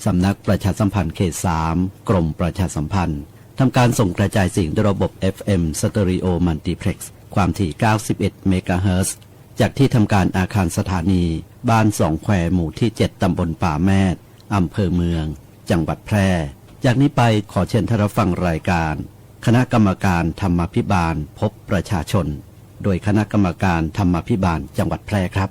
สำนักประชาสัมพันธ์เขต 3 กรมประชาสัมพันธ์ทำการส่งกระจายเสียงด้วยระบบ FM Stereo Multiplex ความถี่ 91 เมกะเฮิรตซ์จากที่ทำการอาคารสถานีบ้านสองแควหมู่ที่ 7 ตำบลป่าแมดอำเภอเมืองจังหวัดแพร่จากนี้ไปขอเชิญท่านรับฟังรายการคณะกรรมการธรรมาภิบาลพบประชาชนโดยคณะกรรมการธรรมาภิบาลจังหวัดแพร่ครับ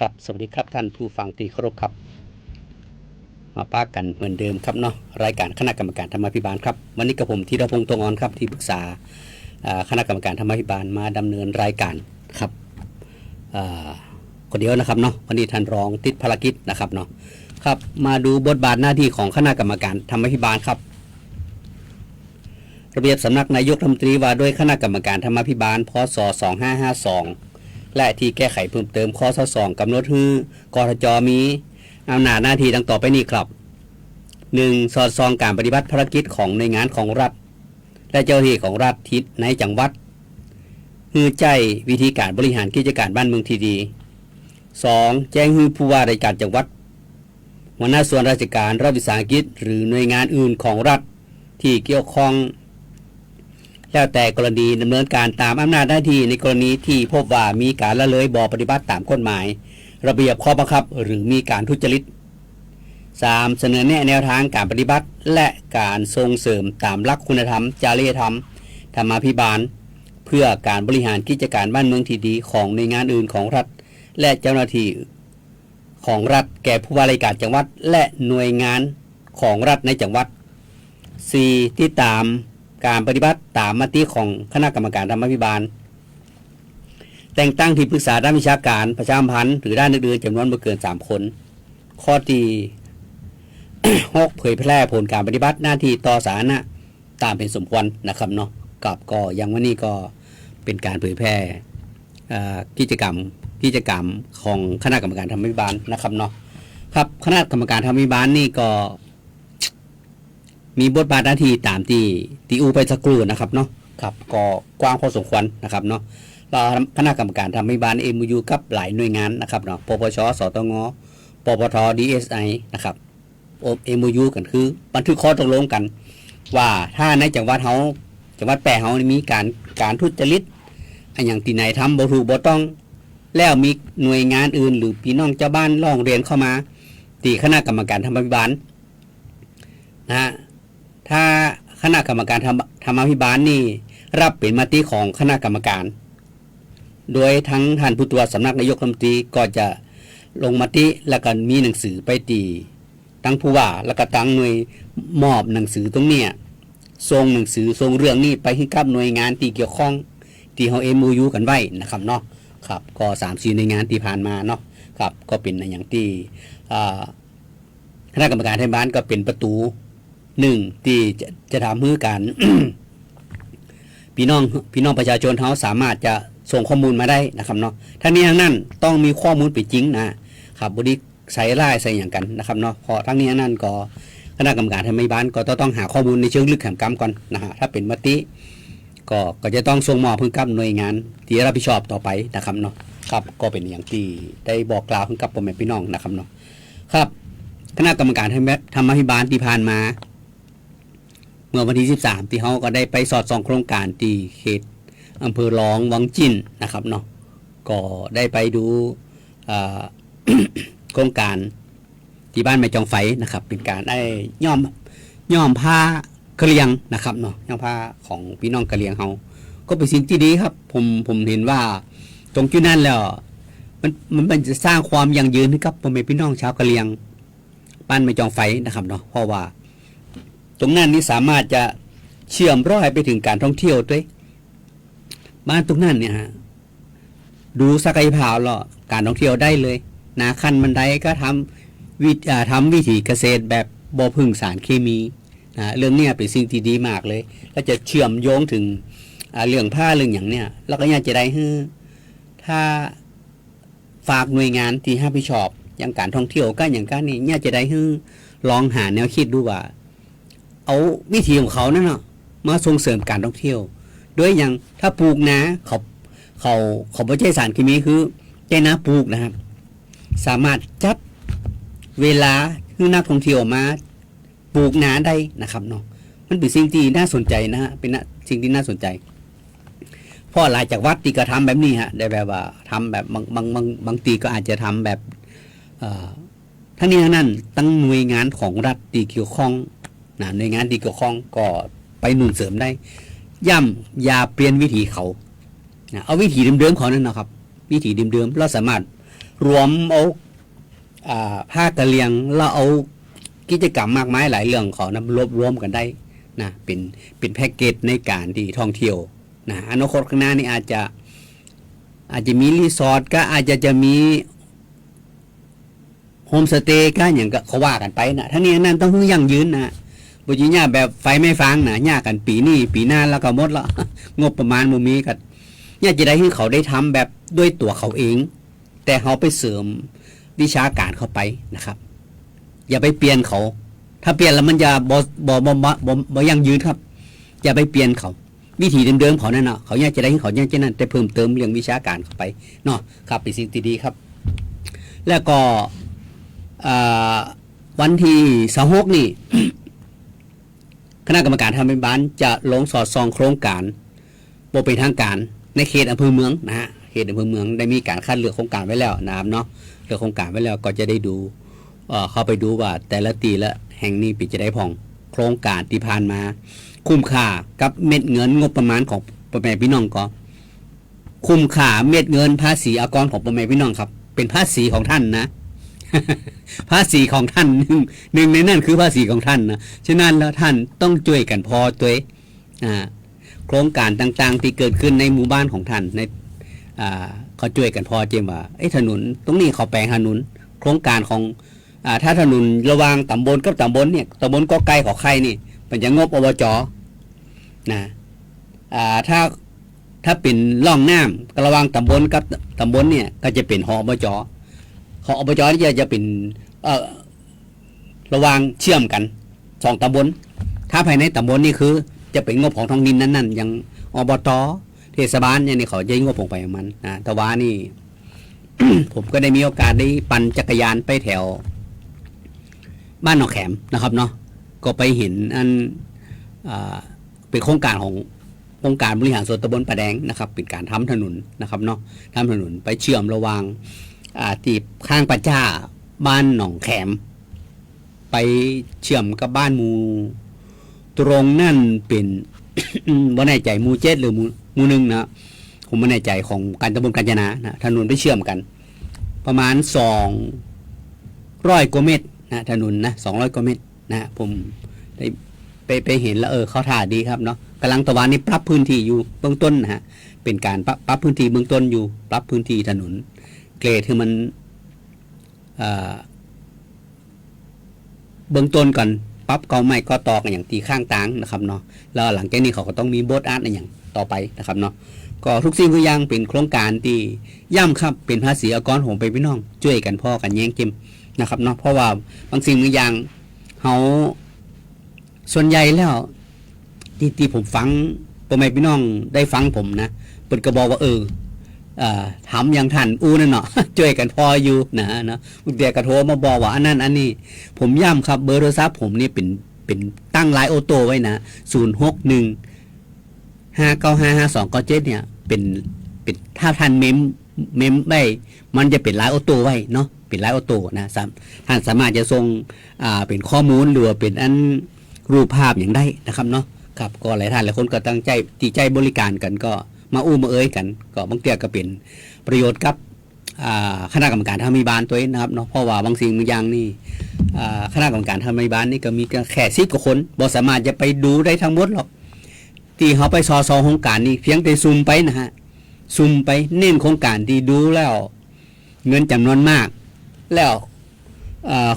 ครับสวัสดีครับท่านผู้ฟังที่เคารพครับมาป้ากันเหมือนเดิมครับเนาะรายการคณะกรรมการธรรมาภิบาลครับวันนี้กับผมธีรพงษ์ตงอ่อนครับที่ปรึกษาคณะกรรมการธรรมาภิบาลมาดำเนินรายการครับคนเดียวนะครับเนาะวันนี้ท่านรองติดภารกิจนะครับเนาะครับมาดูบทบาทหน้าที่ของคณะกรรมการธรรมาภิบาลครับระเบียบสำนักนายกรัฐมนตรีว่าด้วยคณะกรรมการธรรมาภิบาลพ.ศ. 2552และที่แก้ไขเพิ่มเติมข้อ2กำหนดให้กทจ.มีอำนาจหน้าที่ดังต่อไปนี้ครับ 1. สอดส่องการปฏิบัติภารกิจของหน่วยงานของรัฐและเจ้าหน้าที่ของรัฐทิศในจังหวัด ฮือใจวิธีการบริหารกิจการบ้านเมืองที่ดี 2. แจ้งฮือผู้ว่าราชการจังหวัดหัวหน้าส่วนราชการรัฐวิสาหกิจหรือหน่วยงานอื่นของรัฐที่เกี่ยวข้องแล้วแต่กรณีดำเนินการตามอำนาจหน้าที่ในกรณีที่พบว่ามีการละเลยบ่ปฏิบัติตามกฎหมายระเบียบข้อบังคับหรือมีการทุจริต 3. เสนอแนะแนวทางการปฏิบัติและการส่งเสริมตามหลักคุณธรรมจริยธรรมธรรมาภิบาลเพื่อการบริหารกิจการบ้านเมืองที่ดีของหน่วยงานอื่นของรัฐและเจ้าหน้าที่ของรัฐแก่ผู้ว่าราชการจังหวัดและหน่วยงานของรัฐในจังหวัด 4. ที่ตามการปฏิบัติตามมติของคณะกรรมการธรรมาภิบาลแต่งตั้งที่ปรึกษาด้านวิชาการประชาสัมพันธ์หรือด้านอื่นๆจำนวนไม่เกิน3คนข้อที่ 6 เผยแพร่ผลการปฏิบัติหน้าที่ต่อสาธารณะตามเป็นสมควรนะครับเนาะกับก็ยังวันนี้ก็เป็นการเผยแพร่กิจกรรมของคณะกรรมการธรรมาภิบาลนะครับเนาะครับคณะกรรมการธรรมาภิบาลนี่ก็มีบทบาทหน้าที่ตามที่อูไปสักครู่นะครับเนาะครับก็กว้างพอสมควรนะครับเนาะเราคณะกรรมการธรรมาภิบาล MOU กับหลายหน่วยงานนะครับเนาะปปชสตงปปท DSI นะครับ MOU กันคือบันทึกข้อตกลงกันว่าถ้าในจังหวัดแปรเฮามีการทุจริตอันอย่างที่ไหนทำบ่ถูกบ่ต้องแล้วมีหน่วยงานอื่นหรือพี่น้องเจ้าบ้านร้องเรียนเข้ามาตีคณะกรรมการธรรมาภิบาลนะถ้าคณะกรรมการธรรมาภิบาลนี่รับเป็นมติของคณะกรรมการโดยทั้งท่านผู้ตรวจสำนักนายกรัฐมนตรีก็จะลงมติแล้วก็มีหนังสือไปตีตั้งผู้ว่าแล้วก็ตั้งหน่วยมอบหนังสือตรงเนี้ยส่งหนังสือส่งเรื่องนี้ไปให้กับหน่วยงานที่เกี่ยวข้องที่เฮา MOU กันไว้นะครับเนาะครับก็3-4หน่วยงานที่ผ่านมาเนาะครับก็เป็นอย่างที่คณะกรรมการธรรมาภิบาลก็เป็นประตู1ที่จะทำให้การ พี่น้องประชาชนเขาสามารถจะส่งข้อมูลมาได้นะครับเนาะทั้งนี้ทั้งนั้นต้องมีข้อมูลเป็นจริงนะครับบริใส่ไล่ใส่อย่างกันนะครับเนาะพอทั้งนี้ทั้งนั้นก็คณะกรรมการธรรมาภิบาลก็ต้องหาข้อมูลในเชิงลึกแห่งกรรมก่อนนะฮะถ้าเป็นมติก็จะต้องส่งมอบให้กับหน่วยงานที่รับผิดชอบต่อไปนะครับเนาะครับก็เป็นอย่างที่ได้บอกกล่าวให้กับพ่อแม่พี่น้องนะครับเนาะครับคณะกรรมการธรรมาภิบาลที่ผ่านมาเมื่อวันที่13ที่เขาก็ได้ไปสอดส่องโครงการที่เขตอำเภอหลองวังจิ้นนะครับเนาะก็ได้ไปดู โครงการที่บ้านแม่จองไฟนะครับเป็นการได้ย่อมผ้ากะเหรี่ยงนะครับเนาะย่อมผ้าของพี่น้องกะเหรี่ยงเขาก็เป็นสิ่งที่ดีครับผมเห็นว่าตรงจุดนั้นแล้วมันจะสร้างความยั่งยืนให้กับพ่อแม่พี่น้องชาวกะเหรี่ยงบ้านแม่จองไฟนะครับเนาะเพราะว่าตรงนั้นนี่สามารถจะเชื่อมร้อยไปถึงการท่องเที่ยวด้วยบ้านตรงนั้นเนี่ยฮะดูศักยภาพแล้วการท่องเที่ยวได้เลยนาคันบันไดก็ทำวิถีเกษตรแบบบ่พึ่งสารเคมีเรื่องนี้เป็นสิ่งที่ดีมากเลยแล้วจะเชื่อมโยงถึงเรื่องผ้าเรื่องอย่างเนี้ยแล้วก็อยากจะได้ถ้าฝากหน่วยงานที่รับผิดชอบอย่างการท่องเที่ยวก็อย่างการนี้อยากจะได้ลองหาแนวคิดดูว่าเอาวิธีของเขานั่นเนาะมาส่งเสริมการท่องเที่ยวด้วยอย่างถ้าปลูกนะเขาไม่ใช่สารเคมีคือใจนะปลูกนะครับสามารถจับเวลาให้นักท่องเที่ยวมาปลูกนาได้นะครับเนาะมันเป็นสิ่งที่น่าสนใจนะฮะเป็นสิ่งที่น่าสนใจเพราะหลายจากวัดที่ก็ทำแบบนี้ฮะได้แบบว่าทำแบบบางทีก็อาจจะทำแบบทั้งนี้ทั้งนั้นตั้งหน่วยงานของรัฐที่เกี่ยวข้องหน่วยงานที่เกี่ยวข้องก็ไปหนุนเสริมได้ย่ำอย่าเปลี่ยนวิถีเขาเอาวิถีเดิมๆเขานั่นนะครับวิถีเดิมๆเราสามารถรวมเอาภาคกะเหรี่ยงเราเอากิจกรรมมากมายหลายเรื่องเขานำรวมกันได้นะเป็นแพ็กเกจในการที่ท่องเที่ยวนะอนาคตข้างหน้านี่อาจจะมีรีสอร์ทก็อาจจะมีโฮมสเตย์ก็อย่างก็เขาว่ากันไปนะทั้งนี้นั่นต้องยั่งยืนนะบุญญาแบบไฟไม่ฟังนะยากกันปีนี้ปีหน้าแล้วก็หมดละ งบประมาณมุมีกันอยากจะได้ให้เขาได้ทำแบบด้วยตัวเขาเองแต่เขาไปเสริมวิชาการเข้าไปนะครับอย่าไปเปลี่ยนเขาถ้าเปลี่ยนแล้วมันจะบ่ยั่งยืนครับอย่าไปเปลี่ยนเขา วิธีเดิมๆเขานั่นเนาะเขาอยากจะได้เขาอยากจะนั่นแต่เพิ่มเติมเรื่องวิชาการเข้าไปเนาะครับเป็นสิ่งที่ดีครับ แล้วก็วันที่26นี่ คณะกรรมการทำเป็นบ้านจะลงสอดส่องโครงการบ่เป็นทางการในเขตอำเภอเมืองนะฮะเขตอำเภอเมืองได้มีการคัดเลือกโครงการไว้แล้วนะครับเนาะเลือกโครงการไว้แล้วก็จะได้ดูเข้าไปดูว่าแต่ละตีละแห่งนี้ปิดจะได้พองโครงการที่ผ่านมาคุ้มค่ากับเม็ดเงินงบประมาณของพ่อแม่พี่น้องก็คุ้มค่าเม็ดเงินภาษีอากรของพ่อแม่พี่น้องครับเป็นภาษีของท่านนะ ภาษีของท่านหนึ่งในนั้นคือภาษีของท่านนะฉะนั้นแล้วท่านต้องช่วยกันพอตัวโครงการต่างๆที่เกิดขึ้นในหมู่บ้านของท่านในเขาช่วยกันพอเจมว่าถนนตรงนี้เขาแปลงถนนโครงการของถ้าถนนระหว่างตำบลกับตำบลเนี่ยตำบลก็ไกลของใครนี่มันจะงบอบจนะถ้าเป็นร่องน้ำระหว่างตำบลกับตำบลเนี่ยก็จะเป็นหอบจของอบจนี่จะเป็นระหว่างเชื่อมกันสองตำบลถ้าภายในตำบลนี่คือจะเป็นงบของท้องถิ่นนั้นๆอย่างอบตเทศบาลเนี่ยนี่เขาจะงบลงไปของมันนะแต่ว่านี่ ผมก็ได้มีโอกาสได้ปั่นจักรยานไปแถวบ้านหนองแขมนะครับเนาะก็ไปเห็นอันเป็นโครงการขององค์การบริหารส่วนตำบลป่าแดงนะครับเป็นการทำถนนนะครับเนาะทำถนนไปเชื่อมระหว่างที่ข้างป่าจ้าบ้านหนองแขมไปเชื่อมกับบ้านหมูตรงนั่นเป็น บ่แน่ใจหมู่7หรือหมู่1นะผมไม่แน่ใจของการตำบลกาญจนานะถนนไปเชื่อมกันประมาณ200 กว่าเมตรนะถนนนะ200 กว่าเมตรนะผมได้ไปเห็นแล้วเขาท่าดีครับเนาะกำลังตะวันนี้ปรับพื้นที่อยู่เบื้องต้นนะฮะเป็นการปรับพื้นที่เบื้องต้นอยู่ปรับพื้นที่ถนนเกรดที่มันเบื้องต้นก่อนปรับเกาไม่ก็ตอกอย่างตีข้างตางนะครับเนาะแล้วหลังจากนี้เขาก็ต้องมีโบสอาร์ตอย่างต่อไปนะครับเนาะก็ทุกสิ่งทุกอย่างเป็นโครงการที่ย่ำครับเป็นภาษีอากรของไปพี่น้องช่วยกันพ่อกันแย่งเกมนะครับเนาะเพราะว่าบางสิ่งบางอย่างเขาส่วนใหญ่แล้วที่ผมฟังพ่อแม่พี่น้องได้ฟังผมนะเปิดกระบอกว่าทำอย่างท่านนั่นเนาะ ช่วยกันพออยู่นะเนาะเดี๋ยวกระโทรมาบอกว่าอันนั้นอันนี้ผมย้ำครับเบอร์โทรศัพท์ผมนี่เป็นตั้งไลน์โอโต้ไว้นะ061-595-5297เนี่ยเป็นถ้าท่านเมมไว้มันจะเป็นไลน์โอโต้ไว้เนาะเป็นไลน์โอโต้นะท่านสามารถจะส่งเป็นข้อมูลหรือเป็นอันรูปภาพอย่างได้นะครับเนาะครับก็หลายท่านหลายคนก็ตั้งใจตีใจบริการกันก็มามาเอ้ยกันก็บางเตียก็เป็นประโยชน์กับคณะกรรมการทำมีบานตัวเองนะครับเนาะเพราะว่าบางสิ่งบางอย่างนี่คณะกรรมการทำมีบานนี่ก็มีแค่10 กว่าคนบ่สามารถจะไปดูได้ทั้งหมดหรอกที่เขาไปซอโครงการนี่เพียงแต่ซูมไปนะฮะซูมไปเน้นโครงการที่ดูแล้วเงินจำนวนมากแล้ว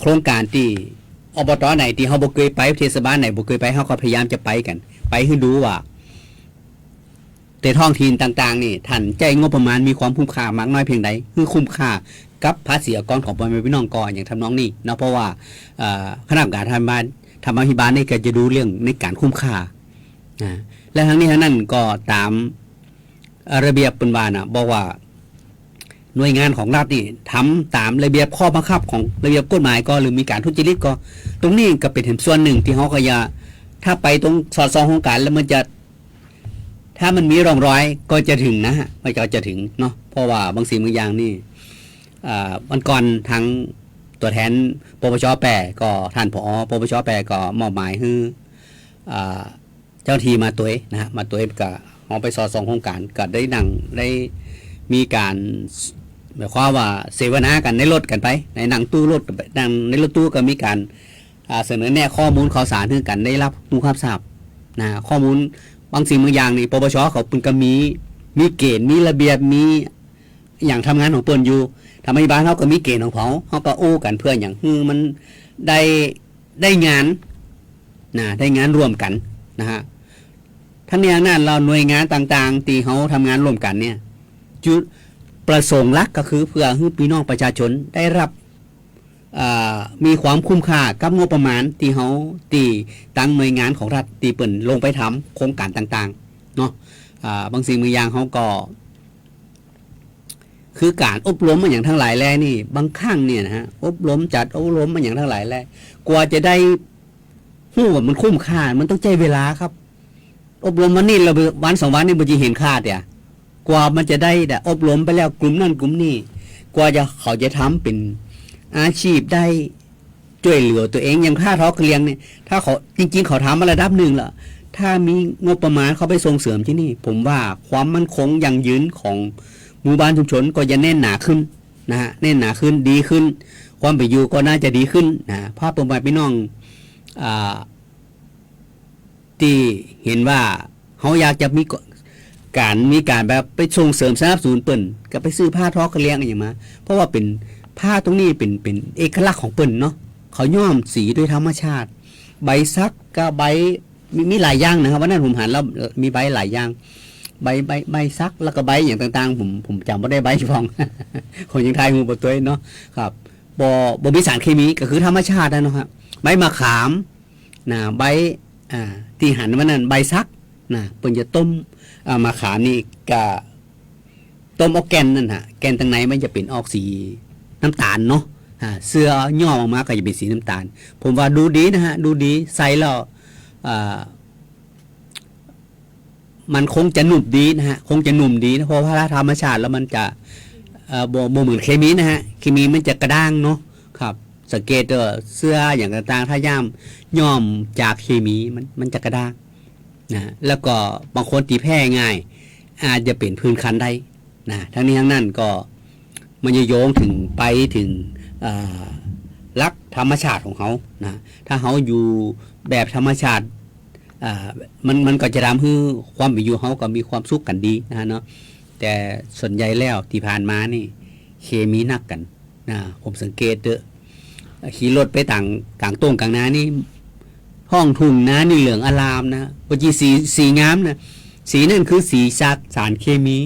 โครงการที่อบตไหนที่เขาบ่เคยไปเทศบาลไหนบ่เคยไปเขาก็พยายามจะไปกันไปให้ดูว่าแต่ท้องถิ่นต่างๆนี่ท่านใจงบประมาณมีความคุ้มค่ามากน้อยเพียงใดคือคุ้มค่ากับภาษีอากรของพ่อแม่พี่น้องก่อนอย่างทำนองนี้เนาะเพราะว่าคณะกรรมการทำอภิบาลนี่ก็จะดูเรื่องในการคุ้มค่าและทั้งนี้ทั้งนั้นก็ตามระเบียบปนวานะบอกว่าหน่วยงานของรัฐนี่ทำตามระเบียบข้อบังคับของระเบียบกฎหมายก็หรือมีการทุจริตก็ตรงนี้ก็เป็นส่วนหนึ่งที่เขาก็จะถ้าไปตรงสอดส่องโครงการแล้วมันจะถ้ามันมีร่องรอยก็จะถึงนะฮะมันจะถึงเนาะเพราะว่าบางสิ่งบางอย่างนี่วันก่อนทางตัวแทนปปชแปก็ท่านผอปปชแปก็มอบหมายให้เจ้าทีมาตัวนะฮะมาตัวก็เอาไปสอดส่องโครงการก็ได้นั่งได้มีการหมายความว่าเสวนากันในรถกันไปในนั่งตู้รถนั่งในรถตู้ก็มีการเสนอแนะข้อมูลข่าวสารให้กันได้รับรู้รับทราบนะข้อมูลบางสิ่งบางอย่างนี่ปปชเขาเป็นก็มีเกณฑ์มีระเบียบมีอย่างทำงานของเปิ้นอยู่ทำให้บ้านเขาก็มีเกณฑ์ของเขาก็โอ้กันเพื่ออย่างมันได้งานนะได้งานร่วมกันนะฮะทั้งนี้นั้นเราหน่วยงานต่างๆที่เขาทำงานร่วมกันเนี่ยจุดประสงค์หลักก็คือเพื่อให้พี่น้องประชาชนได้รับมีความคุ้มค่ากับงบประมาณที่เขาตีตั้งหน่วยงานของรัฐตีเปิ่นลงไปทำโครงการต่างๆ เนาะบางสิ่งบางอย่างเขาก็ คือการอบรมมาอย่างทั้งหลายแลนี่บางครั้งเนี่ยนะฮะอบรมจัดอบรมมาอย่างทั้งหลายแลกว่าจะได้หู้ว่ามันคุ้มค่ามันต้องใจเวลาครับ อบรมวันนี้เราวัน2 วันนี่มันจะเห็นค่าเดียกว่ามันจะได้แต่อบรมไปแล้วกลุ่มนั่นกลุ่มนี้กว่าจะเขาจะทำเป็นอาชีพได้ช่วยเหลือตัวเองอย่างค่าท้อเกลียงเนี่ยถ้าเขาจริงๆเขาทำมาระดับหนึ่งละถ้ามีงบประมาณเขาไปส่งเสริมที่นี่ ผมว่าความมั่นคงยั่งยืนของหมู่บ้านชุมชนก็จะแน่นหนาขึ้นนะฮะแน่นหนาขึ้นดีขึ้น ความไปอยู่ก็น่าจะดีขึ้นนะภาพประมาณพี่น้องที่เห็นว่าเขาอยากจะมีการแบบไปส่งเสริมสนับสนุนเปิ่นก็ไปซื้อผ้าทอกระเลียงอย่างมาเพราะว่าเป็นผ้าตรงนี้เป็นเอกลักษณ์ของเปิ่นเนาะเขาย้อมสีด้วยธรรมชาติใบซักก็ใบมีหลายอย่างนะครับวันนั้นผมหันแล้วมีใบหลายอย่างใบซักแล้วก็ใบอย่างต่างๆผมจำไม่ได้ใบฟอง คนยังไทยหูบตัวเนาะครับบ่มีสารเคมีก็คือธรรมชาตินะเนาะครับใบมะขามนะใบที่หันวันนั้นใบซักนะเปิ่นจะต้มมะขามนี่ก็ต้มเอาแกนนั่นฮะแกนตรงไหนมันจะเป็นออกสีน้ำตาลเนาะเสื้อย่อออกมาก็จะเป็นสีน้ำตาลผมว่าดูดีนะฮะดูดีใส่แล้วมันคงจะหนุ่มดีนะฮะคงจะหนุ่มดีนะเพราะว่าถ้าธรรมชาติแล้วมันจะบ่เหมือนเคมีนะฮะเคมีมันจะกระด้างเนาะครับสังเกตเสื้ออย่างต่างๆถ้าย่อมจากเคมีมันจะกระด้างนะแล้วก็บางคนตีแพ้ง่ายอาจจะเป็นพื้นคันได้นะทั้งนี้ทั้งนั้นก็มันจะโยงถึงรักธรรมชาติของเขานะถ้าเขาอยู่แบบธรรมชาติมันก็จะทำให้ความเป็นอยู่เขาก็มีความสุขกันดีนะเนาะแต่ส่วนใหญ่แล้วที่ผ่านมานี่เคมีนักกันนะผมสังเกตขี่รถไปต่างต้นกลางนานี่ห้องทุ่งนานี่เหลืองอลามนะปกติสีงามนะสีนั่นคือสีจากสารเคมี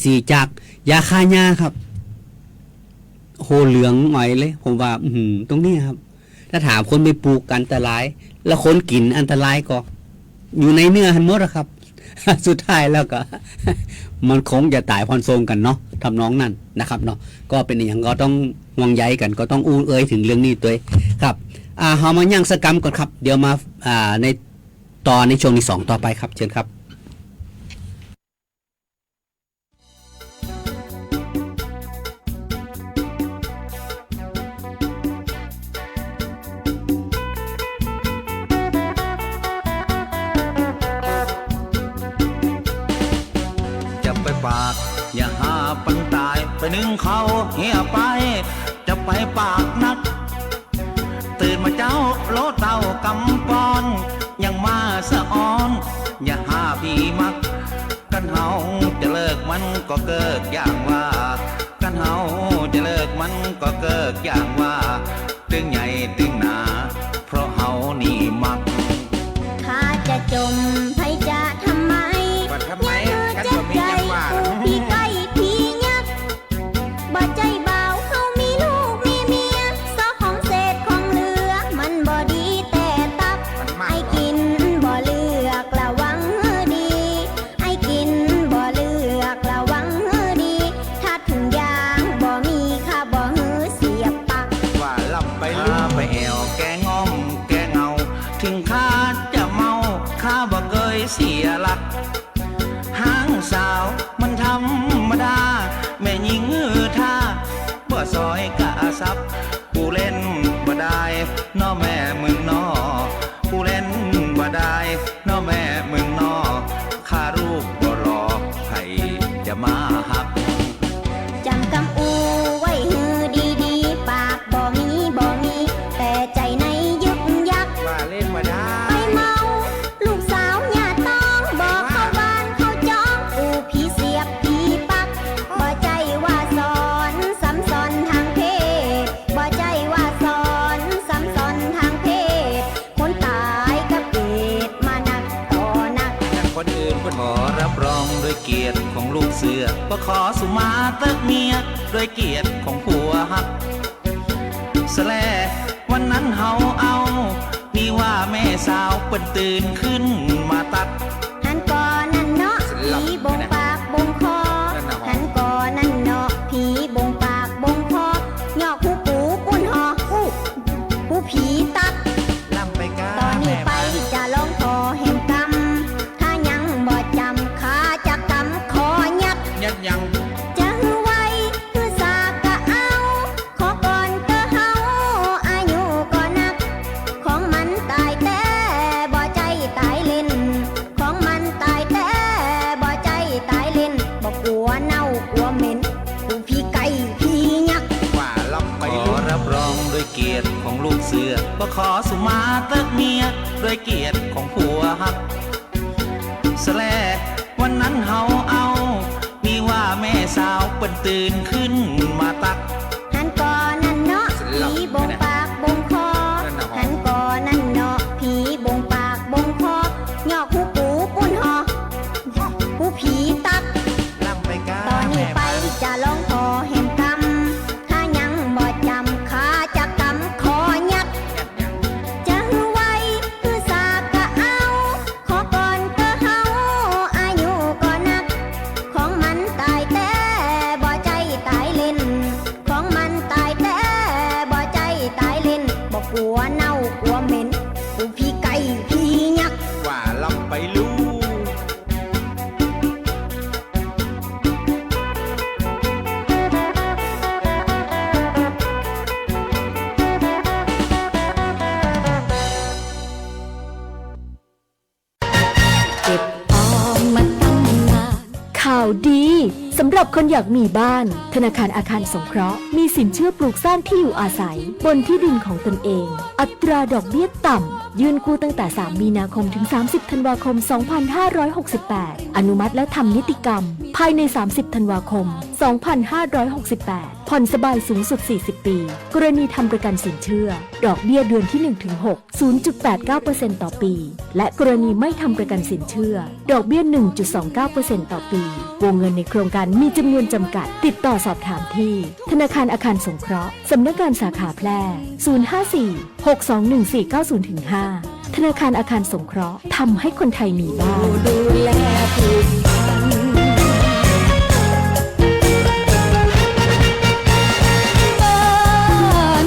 สีจากยาฆ่าหญ้าครับโหเหลืองหน่อยเลยผมว่าตรงนี้ครับถ้าถามคนไปปลูกอันตรายแล้วคนกินอันตรายก็อยู่ในเนื้อหันหมดครับ สุดท้ายแล้วก็ มันคงจะตายพรทรงกันเนาะทำน้องนั่นนะครับเนาะก็เป็นอย่างก็ต้องห่วงใยกันก็ต้องอู้เอ้ยถึงเรื่องนี้ตัวครับเฮามาย่างสกรรมก่อนครับเดี๋ยวมาในช่วงที่2ต่อไปครับเชิญครับปากอย่าหาปันตายไปนึ่งเขาเหี่ยไปจะไปปากนักตื่นมาเจ้าโลเต้ากำปอนยังมาสะอ้อนอย่าหาพี่มักกันเฮาจะเลิกมันก็เกิดอย่างว่ากันเฮาจะเลิกมันก็เกิดอย่างว่าตึงใหญ่ตึงหนาเพราะเฮานี่มักถ้าจะจมไผจะทำไมอย่าเจ็บใจผู้พี่ใกล้พี่ยักบ่ใจเบาเฮามีลูกมีเมียซอของเศษของเหลือมันบ่ดีแต่ตับไอ้กินบ่เลือกระวังดีไอ้กินบ่เลือกระวังดีถ้าถุงยางบ่มีค่าบ่หือเสียบปักว่าลำไปลืมไปแอวแกงอมแกเงาถึงข้าจะเมาข้าบ่เคยเสียหลักห้างสาวมันธรรมดาแม่หญิงท่าบ่ซอยกะซับผู้เล่นบ่ได้น้อแม่มึงน้อผู้เล่นบ่ได้น้อแม่มึงน้อข้ารูปบ่รอใครจะมาหักจำกำอูไว้หือดีๆปากบ่มีแต่ใจในยึกยักว่าเล่นบ่ได้ไปเมาลูกสาวอย่าต้องบอกเข้าบ้านเข้าจ้องอูพี่เสียบพี่ปักบ่ใจว่าสอนซ้ำซ้อนทางเพศบ่ใจว่าสอนซ้ำซ้อนทางเพศคนตายกับเกตมานักต่อนักคนอื่นก็ขอรับรองด้วยเกียรติของลูกเสือก็ขอสุมาเติกเมียด้วยเกียรติของผัวฮักสแลวันนั้นเฮาเอานี่ว่าแม่สาวเปิ้นตื่นขึ้นมาตัดหันก่อ ก็ขอสุมาเติกเมียด้วยเกียรติของผัวฮักสแลวันนั้นเฮาเอานี่ว่าแม่สาวเปิ้นตื่นขึ้นมาตัก หันก่อนนั่นเนาะผีบงปากบงคอหันก่อนนั่นเนาะผีบงปากบงคอยอกหูปูปุ้นหอหูผีตักตอนนี้ไปจะลองพอแห่งกรรมถ้ายังบ่จำข้าจะกำคอยักจะหือไว้หือสากะเอาขอก่อนก็เฮาอายุก็นักของมันตายแต่บ่ใจตายเล่นของมันตายแต่บ่ใจตายเล่นบ่กลัวเน่ากลัวเหม็นกูพี่ไก่พี่ยัก ว่าลำไปลูเก็บออมมาตั้งนานข่าวดีสำหรับคนอยากมีบ้านธนาคารอาคารสงเคราะห์มีสินเชื่อปลูกสร้างที่อยู่อาศัยบนที่ดินของตนเองอัตราดอกเบี้ยต่ำยื่นกู้ตั้งแต่ 3 มีนาคมถึง 30 ธันวาคม 2568 อนุมัติและทำนิติกรรมภายใน 30 ธันวาคม 2568 ผ่อนสบายสูงสุด 40 ปี กรณีทำประกันสินเชื่อดอกเบี้ยเดือนที่ 1-6 0.89% ต่อปี และกรณีไม่ทำประกันสินเชื่อดอกเบี้ย 1.29% ต่อปี วงเงินในโครงการมีจำนวนจำกัดติดต่อสอบถามที่ธนาคารอาคารสงเคราะห์สำนักงานสาขาแพร่ 054-621-490-5 ธนาคารอาคารสงเคราะห์ทำให้คนไทยมีบ้านดูแลผูกพัน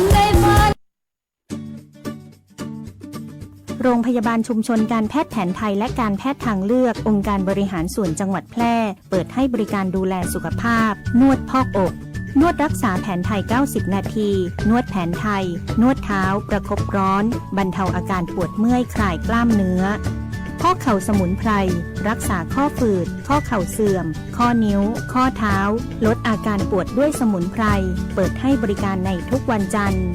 โรงพยาบาลชุมชนการแพทย์แผนไทยและการแพทย์ทางเลือกองค์การบริหารส่วนจังหวัดแพร่เปิดให้บริการดูแลสุขภาพนวดพอกอกนวดรักษาแผนไทย90นาทีนวดแผนไทยนวดเท้าประคบร้อนบรรเทาอาการปวดเมื่อยคลายกล้ามเนื้อข้อเข่าสมุนไพรรักษาข้อฝืดข้อเข่าเสื่อมข้อนิ้วข้อเท้าลดอาการปวดด้วยสมุนไพรเปิดให้บริการในทุกวันจันทร์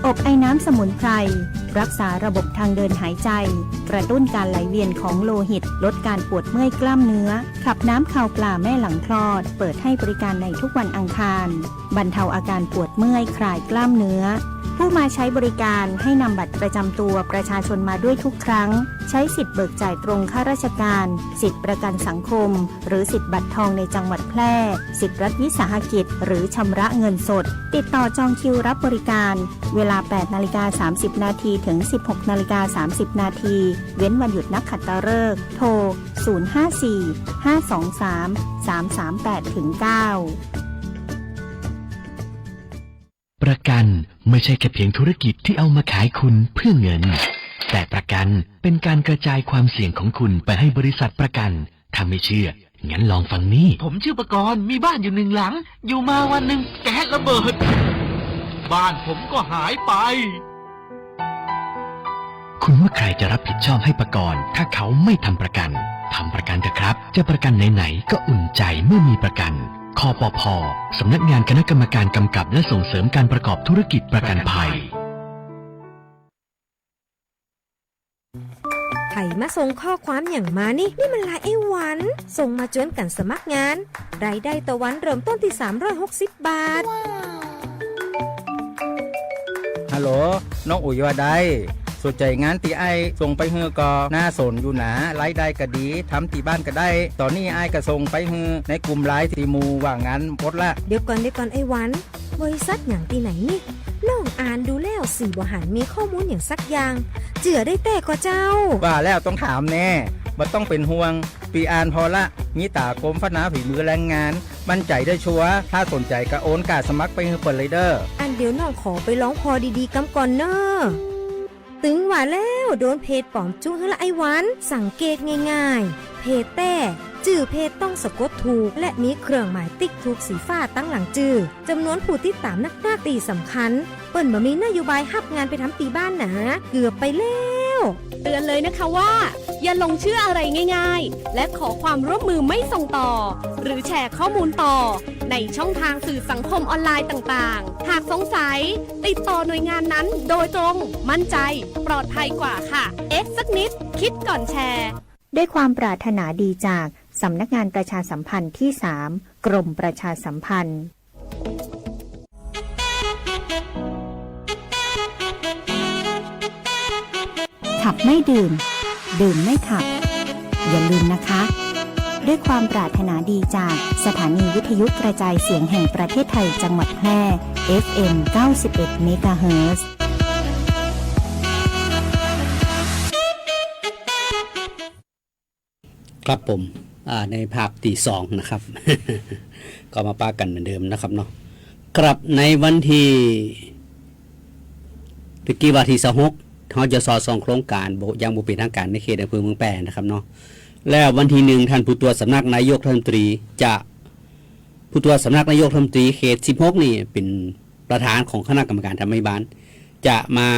อบไอน้ำสมุนไพรรักษาระบบทางเดินหายใจกระตุ้นการไหลเวียนของโลหิตลดการปวดเมื่อยกล้ามเนื้อขับน้ำข่าวปลาแม่หลังคลอดเปิดให้บริการในทุกวันอังคารบรรเทาอาการปวดเมื่อยคลายกล้ามเนื้อผู้มาใช้บริการให้นำบัตรประจำตัวประชาชนมาด้วยทุกครั้งใช้สิทธิ์เบิกจ่ายตรงข้าราชการสิทธิ์ประกันสังคมหรือสิทธิ์บัตรทองในจังหวัดแพร่สิทธิรัฐวิสาหกิจหรือชำระเงินสดติดต่อจองคิวรับบริการเวลา 8:30 นาทีถึง 16:30 นาทีเว้นวันหยุดนักขัตฤกษ์โทร 054-523-338-9ประกันไม่ใช่แค่เพียงธุรกิจที่เอามาขายคุณเพื่อเงินแต่ประกันเป็นการกระจายความเสี่ยงของคุณไปให้บริษัทประกันถ้าไม่เชื่องั้นลองฟังนี่ผมชื่อประกรณ์มีบ้านอยู่1 หลังอยู่มาวันหนึ่งแก๊สระเบิดบ้านผมก็หายไปคุณว่าใครจะรับผิดชอบให้ประกรณ์ถ้าเขาไม่ทำประกันทำประกันเถอะครับจะประกันไหนๆก็อุ่นใจเมื่อมีประกันคปภ.สำนักงานคณะกรรมการกำกับและส่งเสริมการประกอบธุรกิจประกันภัยไผ่มาส่งข้อความอย่างมานี่มันลายไอ้หวันส่งมาจวนกันสมัครงานรายได้ต่อวันเริ่มต้นที่360 บาท ฮัลโหลน้องอุ๋ยว่าได้สนใจงานตีไอส่งไปเฮือก็น่าสนอยู่นะรายได้ก็ดีทำตีบ้านก็ได้ตอนนี้ไอก็ส่งไปเฮือในกลุ่มไลน์ตีมูว่างานพดละเดี๋ยวก่อนไอ้หวันบริษัทอย่างตีไหนนี่น้องอ่านดูแล้วสีบ่หันมีข้อมูลอย่างสักอย่างเจือได้แต่ก็เจ้าว่าแล้วต้องถามแน่บ่ต้องเป็นห่วงปีอ่านพอละมีตากรมพัฒนาฝีมือแรงงานมั่นใจได้ชัวร์ถ้าสนใจก็โอนกาสมัครไปเฮือเปิดเลยเด้ออันเดี๋ยวน้องขอไปร้องพอดีๆกำก่อนเนอะตึงว่าแล้วโดนเพจปลอมจุ้งให้ละไอ้หวันสังเกตง่ายๆเพจแต่จื่อเพจต้องสะกดถูกและมีเครื่องหมายติ๊กถูกสีฟ้าตั้งหลังจื่อจำนวนผู้ติดตามนักหน้าตีสำคัญเปิ้นบ่มีนโยบายฮับงานไปทำตีบ้านนะเกือบไปแล้ว เตือนเลยนะคะว่า อย่าหลงเชื่ออะไรง่ายๆ และขอความร่วมมือไม่ส่งต่อ หรือแชร์ข้อมูลต่อ ในช่องทางสื่อสังคมออนไลน์ต่างๆ หากสงสัยติดต่อหน่วยงานนั้นโดยตรงมั่นใจปลอดภัยกว่าค่ะสักนิดคิดก่อนแชร์ ด้วยความปรารถนาดีจากสำนักงานประชาสัมพันธ์ที่ 3 กรมประชาสัมพันธ์ขับไม่ดื่ม ดื่มไม่ขับ อย่าลืมนะคะ ด้วยความปรารถนาดีจากสถานีวิทยุกระจายเสียงแห่งประเทศไทยจังหวัดแพร่ FM 91 เมกะเฮิรตซ์ ครับผมในภาพที่2นะครับ ก็มาป้ากันเหมือนเดิมนะครับเนาะครับในวันที่ตะกี้ว่าที่26เขาจะสอดส่องโครงการยังบ่เป็นทางการในเขตอำเภอเมืองแปรนะครับเนาะแล้ววันที่1ท่านผู้ตรวจสำนักนายกรัฐมนตรีจะผู้ตรวจสำนักนายกรัฐมนตรีเขต16นี่เป็นประธานของคณะกรรมการธรรมบาลจะมา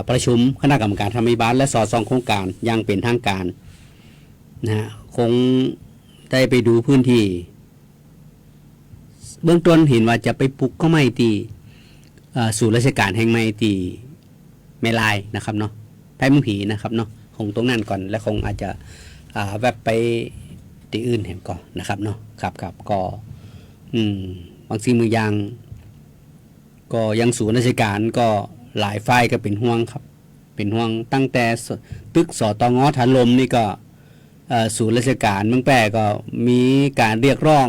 ประชุมคณะกรรมการธรรมบาลและสอดส่องโครงการยังเป็นทางการนะคงได้ไปดูพื้นที่เบื้องต้นเห็นว่าจะไปปลูกก็ไม่ตีศูนย์ราชการแห่งใหม่ตีแม่ลายนะครับเนาะไผ่มุงผีนะครับเนาะคงตรงนั้นก่อนและคงอาจจะแวบไปที่อื่นเห็นก่อนนะครับเนาะครับก็บางสิ่งบางอย่างก็ยังศูนย์ราชการก็หลายฝ่ายก็เป็นห่วงครับเป็นห่วงตั้งแต่ตึกสตง.ถล่มนี่ก็ศูนย์ราชการเมืองแปรก็มีการเรียกร้อง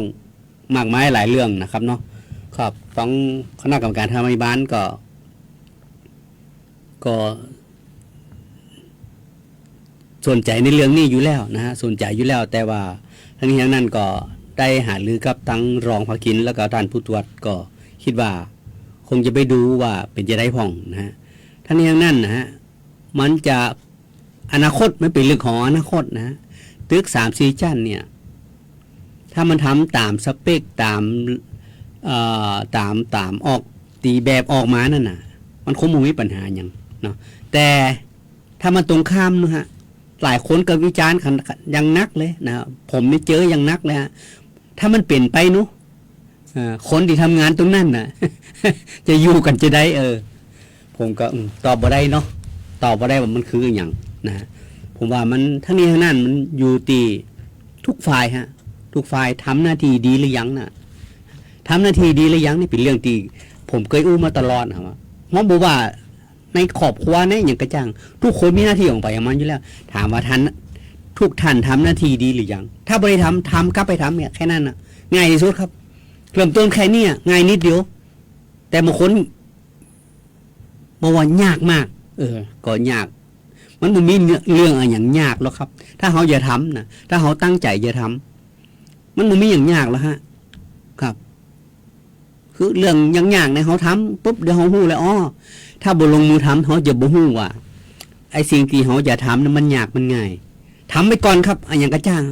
มากมายหลายเรื่องนะครับเนาะครับต้องคณะกรรมการธรรมบาลก็สนใจในเรื่องนี้อยู่แล้วนะฮะสนใจอยู่แล้วแต่ว่าทั้งนี้ทั้งนั้นก็ได้หารือกับทั้งรองภาคินแล้วก็ท่านผู้ตรวจก็คิดว่าคงจะไปดูว่าเป็นจะได้พ่องนะฮะทั้งนี้ทั้งนั้นนะฮะมันจะอนาคตไม่เป็นเรื่องของอนาคตนะตึก3-4 ชั้นเนี่ยถ้ามันทำตามสเปคตามออกตีแบบออกมานั่นน่ะมันคงไม่มีปัญหาอย่างเนาะแต่ถ้ามันตรงข้ามนะฮะหลายคนก็วิจารณ์ยังนักเลยนะผมนี่เจอยังนักเลยฮะถ้ามันเปลี่ยนไปนุคนที่ทำงานตรงนั้นน่ะ จะอยู่กันจะได้ผมก็ตอบบ่ได้เนาะตอบบ่ได้ว่ามันคืออย่างนะผมว่ามันทั้งนี้ทั้งนั้นมันอยู่ที่ทุกฝ่ายฮะทุกฝ่ายทำหน้าที่ดีหรือยังน่ะทำหน้าที่ดีหรือยังนี่เป็นเรื่องที่ผมเคยอู้มาตลอดนะว่าเพราะบอกว่าในครอบครัวเนี่ยอย่างกระจ่างทุกคนมีหน้าที่ของไปอย่างมันอยู่แล้วถามว่าทุกท่านทำหน้าที่ดีหรือยังถ้าไม่ได้ทำกลับไปทำเนี่ยแค่นั้นน่ะง่ายที่สุดครับเริ่มต้นแค่นี้ง่ายนิดเดียวแต่บางคนบอกว่ายากมากก็ยากมันมีเรื่องอะไรอย่างยากแล้วครับถ้าเขาอย่าทำนะถ้าเขาตั้งใจอย่าทำมันมีอย่างยากแล้วฮะครับคือเรื่องยังยากในเขาทำปุ๊บเดี๋ยวเขาหู้แล้วอ๋อถ้าบ่ลงมือทำเขาจะบ่หู้ว่าไอ้สิ่งที่เขาอย่าทำนั้นมันยากมันง่ายทำไปก่อนครับอย่างกระจ้าง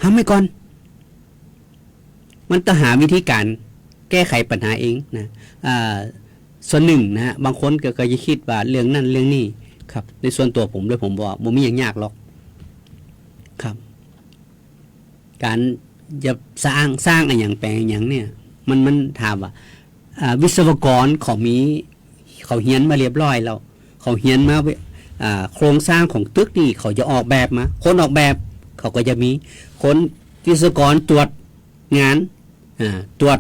ทำไปก่อนมันต้องหาวิธีการแก้ไขปัญหาเองนะส่วนหนึ่งนะฮะบางคนก็จะคิดว่าเรื่องนั้นเรื่องนี้ครับในส่วนตัวผมด้วยผมบอกบ่มีอย่างยากหรอกครับการจะสร้างอะไรอย่างแปลงอย่างเนี่ยมันถามว่าวิศวกรเขาเฮียนมาเรียบร้อยแล้วเขาเฮียนมาโครงสร้างของตึกนี่เขาจะออกแบบมาคนออกแบบเขาก็จะมีคนวิศวกรตรวจงานตรวจ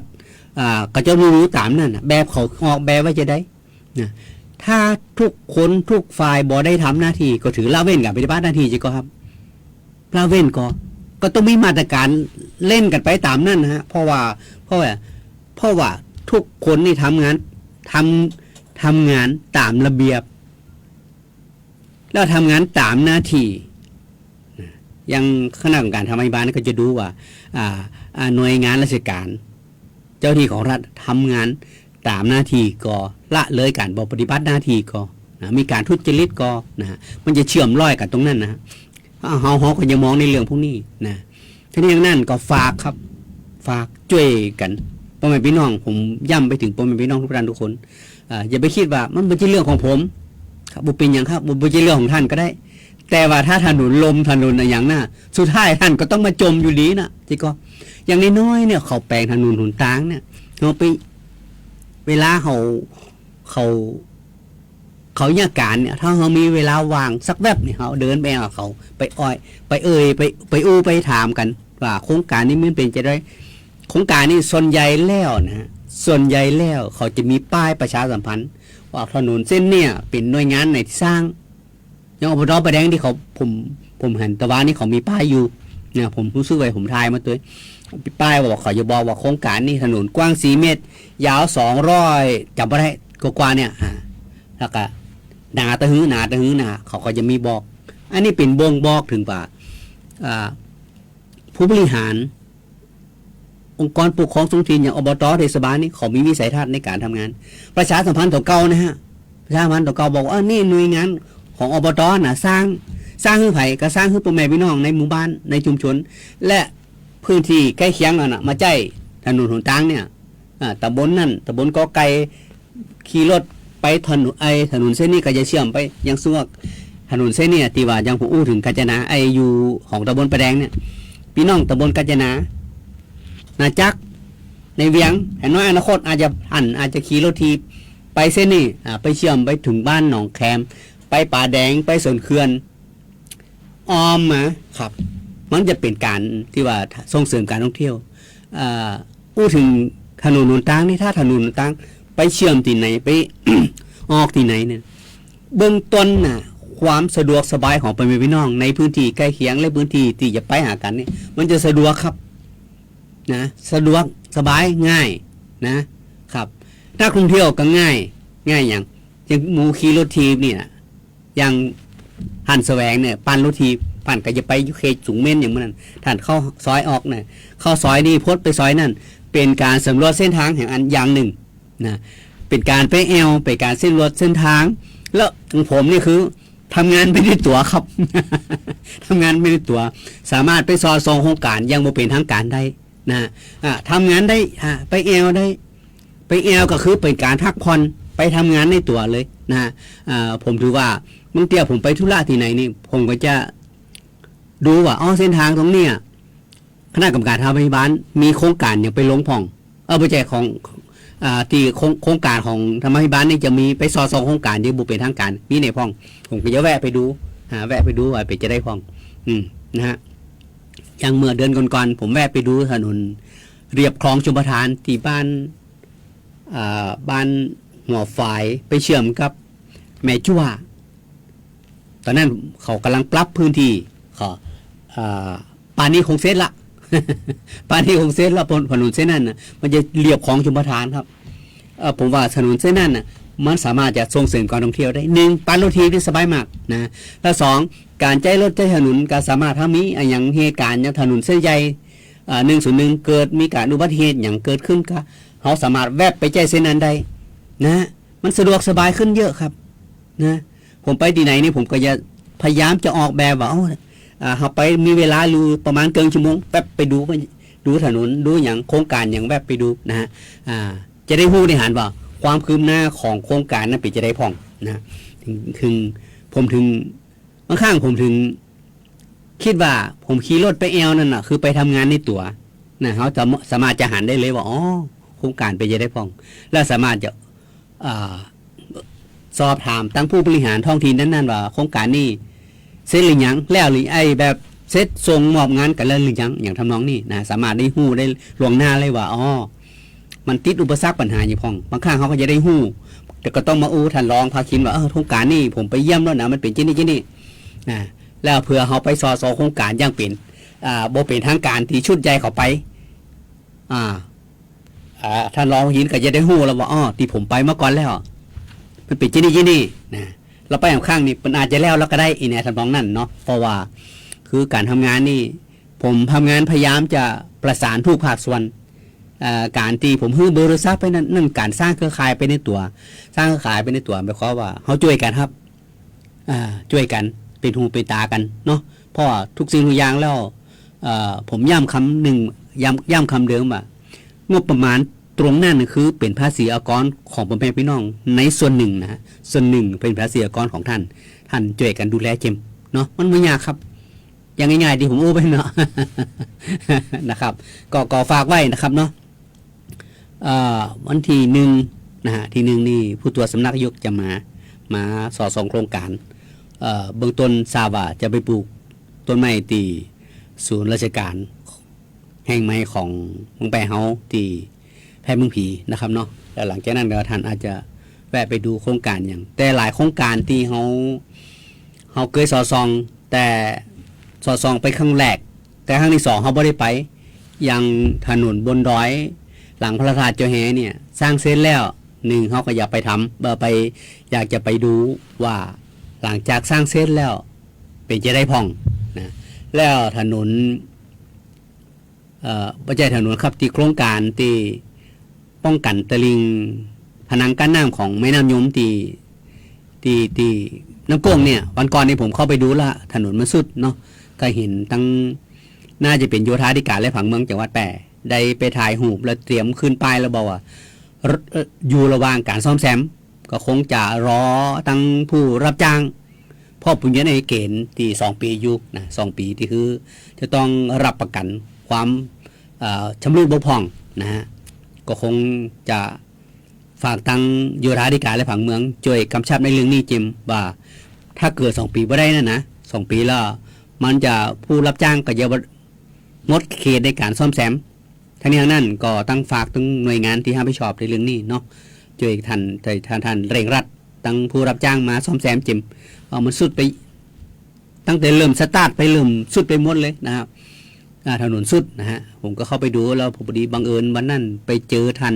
ก็จะรู้ตามนั่นแบบเขาออกแบบไว้จะได้นะถ้าทุกคนทุกฝ่ายบ่ได้ทำหน้าที่ก็ถือละเว้นกับปฏิบัติหน้าที่จะก็ครับละเว้นก็ต้องมีมาตรการเล่นกันไปตามนั่นนะฮะเพราะว่าทุกคนนี่ทำงานตามระเบียบแล้วทำงานตามหน้าที่ยังคณะกรรมการธรรมบาลก็จะดูว่าหน่วยงานราชการเจ้าที่ของรัฐทำงานตามหน้าที่ก็ละเลยการปฏิบัติหน้าที่ก็นะมีการทุจริตก็นะมันจะเชื่อมร้อยกันตรงนั้นนะเขาก็จะมองในเรื่องพวกนี้นะทีนี้อย่างนั้นก็ฝากครับฝากช่วยกันพ่อแม่พี่น้องผมย้ำไปถึงพ่อแม่พี่น้องทุกท่านทุกคนอย่าไปคิดว่ามันเป็นเรื่องของผมค ครับบุเป็นอย่างครับบุเป็นเรื่องของท่านก็ได้ แต่ว่าถ้าถนนลมถนนอะไรอย่างน่ะสุดท้ายท่านก็ต้องมาจมอยู่ดีนะที่ก็อย่างน้อยๆเนี่ยเขาแปลงถนนหนทางเนี่ยเราไปเวลาเขาเนี่ยการเนี่ยถ้าเขามีเวลาว่างสักแวบเนี่ยเขาเดินไปกับเขาไปอ้อยไปไปอู้ไปถามกันว่าโครงการนี้มันเป็นจะได้โครงการนี้ส่วนใหญ่แล้วนะส่วนใหญ่แล้วเขาจะมีป้ายประชาสัมพันธ์ว่าถนนเส้นเนี่ยเป็นหน่วยงานไหนที่สร้างอย่างอบต.ประแดงที่เขาผมเห็นตะวันนี่เขามีป้ายอยู่เนี่ยผมรู้สึกไว้ผมทายมาตัวป้ายบอกเขาจะบอกว่าโครงการนี้ถนนกว้าง4 เมตรยาว200จำไม่ได้กว่าเนี่ยแล้วก็หนาตะหื้อเขาก็จะมีบอกอันนี้เป็นบ่งบอกถึงว่าผู้บริหารองค์กรปกครองท้องถิ่นอย่างอบต.เทศบาลนี่เขามีวิสัยทัศน์ในการทำงานประชาสัมพันธ์ต่อเก่านะฮะประชาสัมพันธ์ต่อเก่าบอกว่านี่หน่วยงานของอบต.น่ะสร้างให้ไผก็สร้างให้พ่อแม่พี่น้องในหมู่บ้านในชุมชนและพื้นที่ใกล้เคียงน่ะมาใจถนนหนทางเนี่ยตำบลนั่นตำบลกอไก่ขี่รถไปถนนเส้นนี้ก็จะเชื่อมไปยังสวกถนนเส้นนี้ที่ว่ายังผมอู้ถึงกาญจนาอยู่ของตำบลประแดงเนี่ยพี่น้องตำบลกาญจนานาจักในเวียงเห็นว่าอนาคตอาจจะขี่รถทีไปเส้นนี้ไปเชื่อมไปถึงบ้านหนองแคมไปป่าแดงไปสวนเขื่อนอ้อมมาครับมันจะเป็นการที่ว่าส่งเสริมการท่องเที่ยวพูดถึงถนนหนทางนี่ถ้าถนนหนทางไปเชื่อมที่ไหนไป ออกที่ไหนเนี่ยเบื้องต้นน่ะความสะดวกสบายของพ่อแม่พี่น้องในพื้นที่ใกล้เคียงและพื้นที่ที่จะไปหากันเนี่ยมันจะสะดวกครับนะสะดวกสบายง่ายนะครับถ้าท่องเที่ยวก็ง่ายอย่างหมูขี่รถทีเนี่ยอย่างหันแสวงเนี่ยปั่นรถทีปั่นก็จะไปยุเคสูงเม่นอย่างนั้นท่านเข้าซอยออกเนี่ยเข้าซอยนี่พดไปซอยนั่นเป็นการสำรวจเส้นทางแห่งอันอย่างหนึ่งนะเป็นการไปไปการเส้นรวจเส้นทางแล้วของผมนี่คือทำงานไม่ได้ตั๋วครับ ทำงานไม่ได้ตั๋วสามารถไปซอยซองโครงการยังบ่เป็นทางการได้นะทำงานได้ไปได้ไปก็คือเป็นการพักผ่อนไปทำงานในตั๋วเลยนะผมถือว่าบางเที่ยวผมไปธุระที่ไหนนี่ผมก็จะดูว่าเส้นทางตรงเนี้ยคณะกรรมการทางพยาบาลมีโครงการอย่างไปลงพ่องไปแจกของที่โครงการของธรรมพิบาลนี่จะมีไปซองโครงการที่บุเป็นทางการมีในพ่องผมก็จะแวะไปดูไปจะได้พ่องนะฮะอย่างเมื่อเดือนก่อนๆผมแวะไปดูถนนเรียบคลองชลประทานที่บ้านหัวฝายไปเชื่อมกับแม่จั่วตอนนั้นเขากำลังปรับพื้นที่ป่านนี้คงเสร็จละ ป่านนี้คงเสร็จละถนนเส้นนั้นนะมันจะเรียบคลองชลประทานครับผมว่าถนนเส้นนั้นนะมันสามารถจะส่งเสริมการท่องเที่ยวได้1ปั่นรถทีที่สบายมากนะและ2การใจรถใจถนนก็สามารถถ้ามีอย่างเหตุการณ์อย่างถนนเส้นใหญ่101เกิดมีการอุบัติเหตุอย่างเกิดขึ้นก็เขาสามารถแวบไปใจเส้นนั้นได้นะมันสะดวกสบายขึ้นเยอะครับนะผมไปที่ไหนนี่ผมก็จะพยายามจะออกแบบว่าเขาไปมีเวลาอยู่ประมาณเกินชั่วโมงแป๊บไปดูถนนดูอย่างโครงการอย่างแวบไปดูนะฮะจะได้รู้ในหันว่าความคืบหน้าของโครงการนั้นเป็นจะได้พ่องนะถึงผมถึงบางครั้งผมถึงคิดว่าผมขี่รถไปนั่นน่ะคือไปทำงานในตั๋วนะเขาจะสามารถจะหันได้เลยว่าโครงการเป็นจะได้พ่องและสามารถจะสอบถามตั้งผู้บริหารท้องถิ่นนั้นว่าโครงการนี้เสร็จหรือยังแล้วหรือแบบเสร็จส่งมอบงานกันแล้วหรือยังอย่างทำนองนี้นะสามารถได้หู้ได้ล่วงหน้าเลยว่ามันติดอุปสรรคปัญหาอยู่พ่องบางครั้งเขาก็จะได้หู้แต่ก็ต้องมาท่านรองพาคินว่าโครงการนี้ผมไปเยี่ยมแล้วนะมันเป็นที่นี่นะแล้วเผื่อเขาไปสอโครงการอย่างเป็นโบเป็นทางการที่ชุดใหญ่เขาไปท่านรองพาคินก็จะได้หู้แล้วว่าที่ผมไปเมื่อก่อนแล้วมันเป็นที่นี่นะเราไปข้างนี่มันอาจจะแล้วก็ได้อีเนี่ยทำนองนั่นเนาะเพราะว่าคือการทำงานนี่ผมทำงานพยายามจะประสานทุกภาคส่วนการที่ผมฮื้อบริษัทไปนั่นการสร้างเครือข่ายไปในตัวสร้างเครือข่ายไปในตัวหมายความว่าเขาช่วยกันครับช่วยกันเป็นหูเป็นตากันเนาะเพราะทุกสิ่งทุกอย่างแล้วผมย้ำคำหนึ่งย้ำคำเดิมว่างบประมาณ ตรงนั้นคือเป็นภาษีอากรของพ่อแม่พี่น้องในส่วนหนึ่งนะส่วนหนึ่งเป็นภาษีอากรของท่านช่วยกันดูแลเจมเนาะมันไม่ยากครับอย่างง่ายๆที่ผมอู้ไปเนาะ นะครับก็ฝากไว้นะครับเนาะวันที่หนึ่งนะฮะที่หนึ่งนี่ผู้ตรวจสำนักนายกจะมาสอดส่องโครงการเบื้องต้นทราบว่าจะไปปลูกต้นไม้ตีศูนย์ราชการแห่งใหม่ของเมืองแปรเฮาตีแพร่เมืองผีนะครับเนาะแล้วหลังจากนั้นก็ท่านอาจจะแวะไปดูโครงการอย่างแต่หลายโครงการที่เฮาเคยสอดส่องแต่สอดส่องไปครั้งแรกแต่ครั้งที่สองเฮาบ่ได้ไปอย่างถนนบนดอยหลังพระธาตุเจ้าแหเนี่ยสร้างเสร็จแล้วหนึ่งเขาก็อยากไปทำอยากจะไปดูว่าหลังจากสร้างเสร็จแล้วเป็นจะได้พ่องนะแล้วถนนไม่ใช่ถนนครับที่โครงการที่ป้องกันตลิ่งผนังกั้นน้ำของแม่น้ำยมที่น้ำโก้งเนี่ยวันก่อนนี่ผมเข้าไปดูละถนนมันสุดเนาะก็เห็นตั้งน่าจะเป็นโยธาธิการและผังเมืองจังหวัดแปรได้ไปถ่ายหูปแล้วเตรียมขึ้นป้ายแล้วบอกว่าอยู่ระหว่างการซ่อมแซมก็คงจะรอตั้งผู้รับจ้างพ่อปุญญาในเกณฑ์ที่2 ปีอยู่นะ2 ปีที่คือจะต้องรับประกันความชำรุดบกพร่องนะฮะก็คงจะฝากตั้งโยธาธิการและผังเมืองช่วยกำชับในเรื่องนี้จิมว่าถ้าเกิด2 ปีไม่ได้นะ2 ปีแล้วมันจะผู้รับจ้างก็จะงดเขตในการซ่อมแซมทั้งนี้ทั้งนั้นก็ตั้งฝากตั้งหน่วยงานที่รับผิดชอบในเรื่องนี้เนาะช่วยท่านเร่งรัดตั้งผู้รับจ้างมาซ่อมแซมจิมมันสุดไปตั้งแต่เริ่มสตาร์ทไปเริ่มสุดไปหมดเลยนะครับถนนสุดนะฮะผมก็เข้าไปดูแล้วพอดีบังเอิญวันนั้นไปเจอท่าน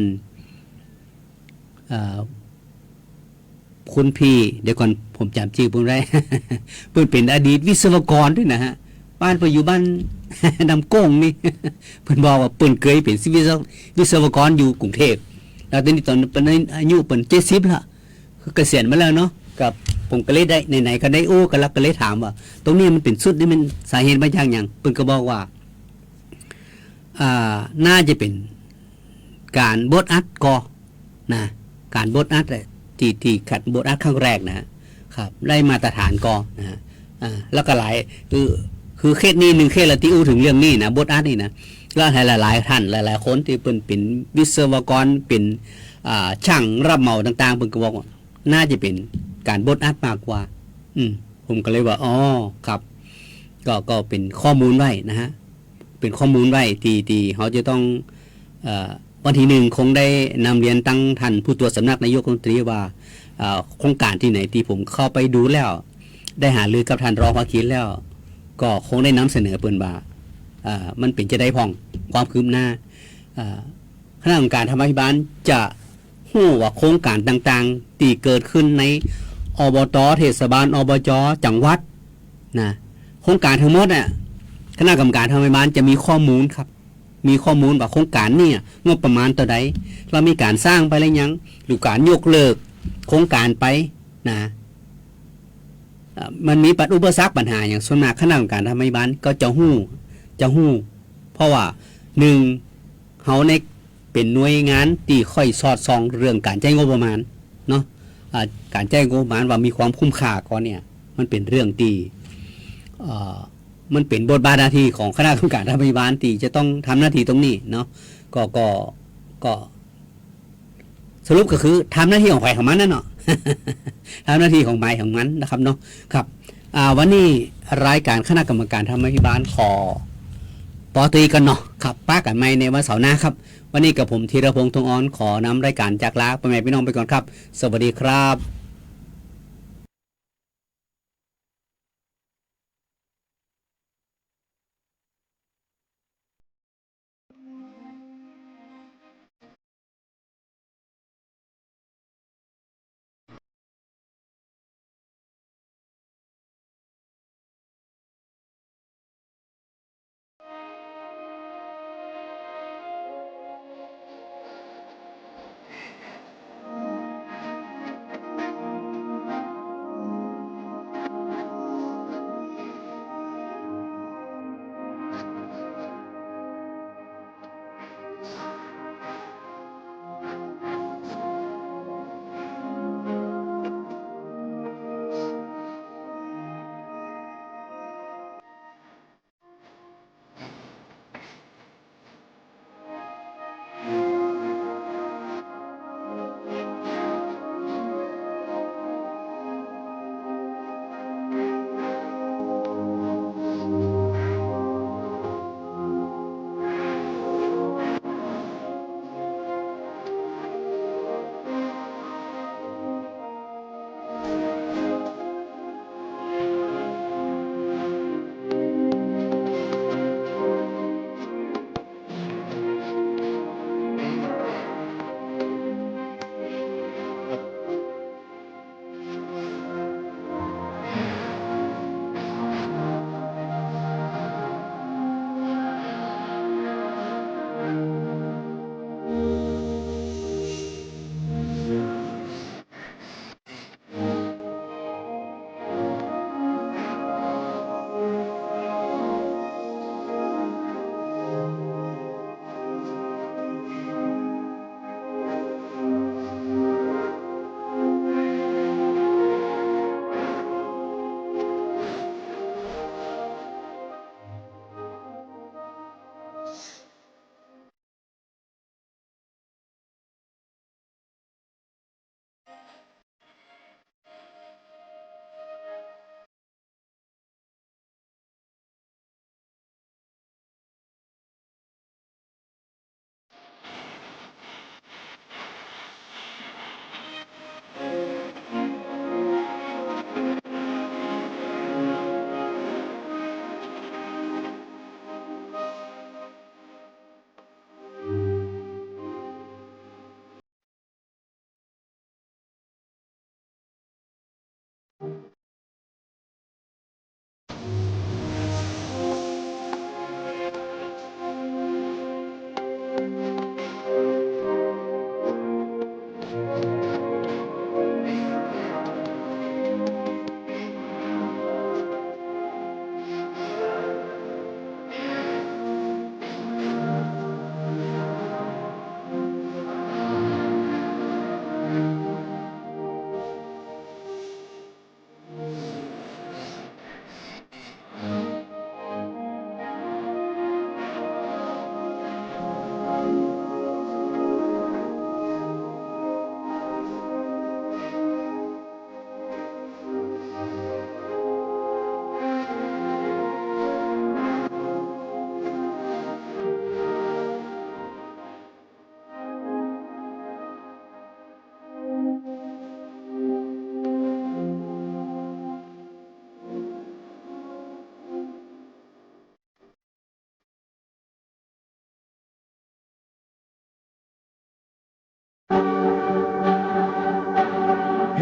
คุณพี่เดี๋ยวก่อนผมจำชื่อผมได้ เพิ่นเป็นอดีตวิศวกรด้วยนะฮะบ้านไปอยู่บ้าน นำโก้งนี่ เพิ่นบอกว่าเพิ่นเคยเป็นวิศวกรอยู่กรุงเทพแล้วตอนนี้เป็นอายุเพิ่น70ละคือเกษียณมาแล้วเนาะกับผมก็เลยได้ไหนๆก็ได้โอ้ก็แล้วก็เลยถามว่าตรงนี้มันเป็นสุดนี่มันสาเหตุมาจากหยังเพิ่นก็บอกว่าน่าจะเป็นการบดอัดกอนะการบดอัดที่ขัดบดอัดครั้งแรกนะครับได้มาตรฐานกอนะฮะแล้วก็หลายคือเคสนี้1เคสละที่อู้ถึงเรื่องนี้นะบดอัดนี่นะก็หลายท่านหลายคนที่เป็นวิศวกรเป็นช่างรับเหมาต่างๆเพิ่นก็บอกว่าน่าจะเป็นการบดอัดมากกว่าผมก็เลยว่าอ๋อครับก็เป็นข้อมูลไว้นะฮะเป็นข้อมูลไว้ที่เขาจะต้องวันที่1คงได้นำเรียนตั้งท่านผู้ตรวจสำนักนายกรัฐมนตรีว่าโครงการที่ไหนที่ผมเข้าไปดูแล้วได้หารือกับท่านรองภาคีแล้วก็คงได้นำเสนอเปิ้นว่ามันเป็นจะได้พ่องความคืบหน้าคณะกรรมการธรรมาภิบาลจะฮู้ว่าโครงการต่างๆที่เกิดขึ้นในอบต.เทศบาลอบจ.จังหวัดนะโครงการทั้งหมดน่ะคณะกรรมการธรรมาภิบาลจะมีข้อมูลครับมีข้อมูลว่าโครงการนี่งบประมาณเท่าใดเรามีการสร้างไปแล้วยังหรือการยกเลิกโครงการไปนะมันมีอุปสรรคปัญหาอย่างส่วนมากคณะกรรมการธรรมาภิบาลก็จะฮู้เพราะว่า1เฮาในเป็นหน่วยงานที่ค่อยสอดส่องเรื่องการใช้งบประมาณเนาะการใช้งบประมาณว่ามีความคุ้มค่าก่อนเนี่ยมันเป็นเรื่องที่มันเป็นบทบาทหน้าที่ของคณะกรรมการธรรมาภิบาลที่จะต้องทำหน้าที่ตรงนี้เนาะก็สรุปก็คือทำหน้าที่ของใครของมันนั่นเนาะ ทำหน้าที่ของใครของมันนะครับเนาะครับวันนี้รายการคณะกรรมการธรรมาภิบาลขอปอตีกันเนาะครับป้ากันไม่ในวันเสาร์หน้าครับวันนี้กับผมธีรพงษ์ทองอ่อนขอนำรายการจากลาพ่อแม่พี่น้องไปก่อนครับสวัสดีครับ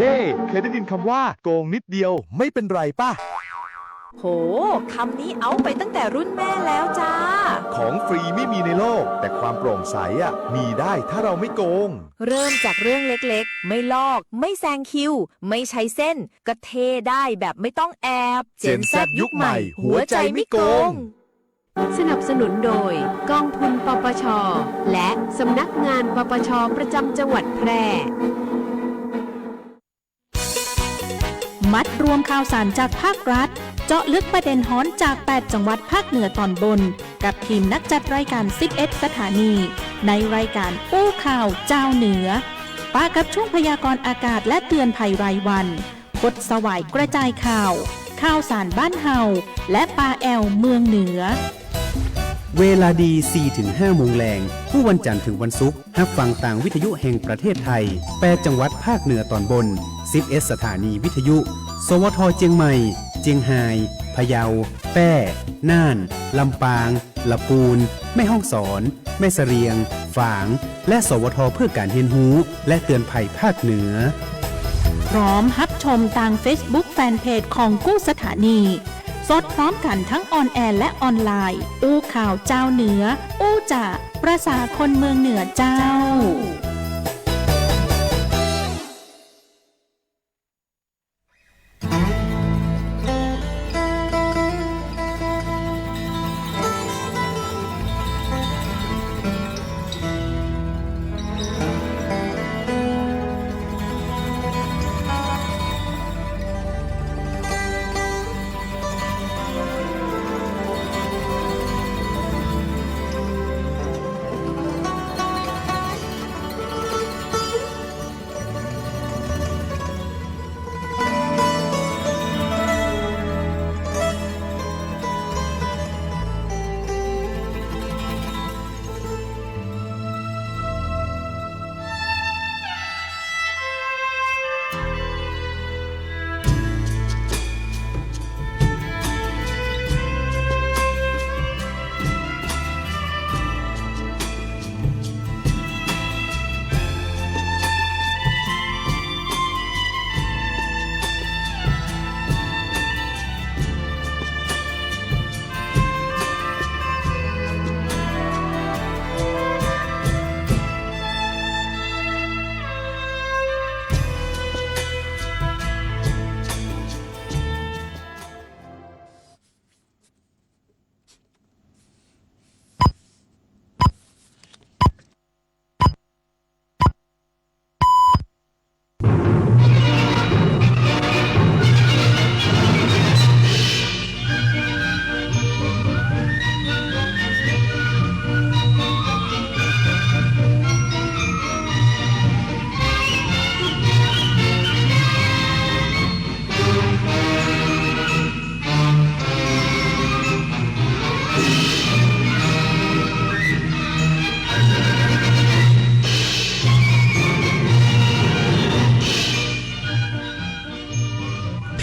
เฮ้ เคยได้ยินคำว่าโกงนิดเดียวไม่เป็นไรป่ะ โห คำนี้เอาไปตั้งแต่รุ่นแม่แล้วจ้า ของฟรีไม่มีในโลก แต่ความโปร่งใสมีได้ถ้าเราไม่โกง เริ่มจากเรื่องเล็กๆ ไม่ลอก ไม่แซงคิว ไม่ใช้เส้น ก็เทได้แบบไม่ต้องแอบ Gen Z ยุคใหม่หัวใจไม่โกง สนับสนุนโดยกองทุนปปช และสำนักงานปปชประจำจังหวัดแพร่ มัดรวมข่าวสารจากภาครัฐเจาะลึกประเด็นฮ้อนจาก 8 จังหวัดภาคเหนือตอนบน กับทีมนักจัดรายการ11 สถานี ในรายการอู้ข่าวเจ้าเหนือป้ากับช่วงพยากรณ์อากาศและเตือนภัยรายวันพดสวายกระจายข่าวข่าวสารบ้านเฮาและปาแอลเมืองเหนือ เวลาดี 4-5 โมงแรงผู้วันจันทร์ถึงวันศุกร์รับฟังต่างวิทยุแห่งประเทศไทย8จังหวัดภาคเหนือตอนบน11 สถานีวิทยุสวทเจียงใหม่เจียงไฮ้พะเยาแป้น่านลำปางละปูนแม่ฮ่องสอนแม่เสรียงฝางและสวทเพื่อการเรียนรู้และเตือนภัยภาคเหนือพร้อมรับชมทาง Facebook แฟนเพจของกู้สถานีสดพร้อมกันทั้งออนแอร์และออนไลน์อู้ข่าวเจ้าเหนืออู้จ่าประสาคนเมืองเหนือเจ้า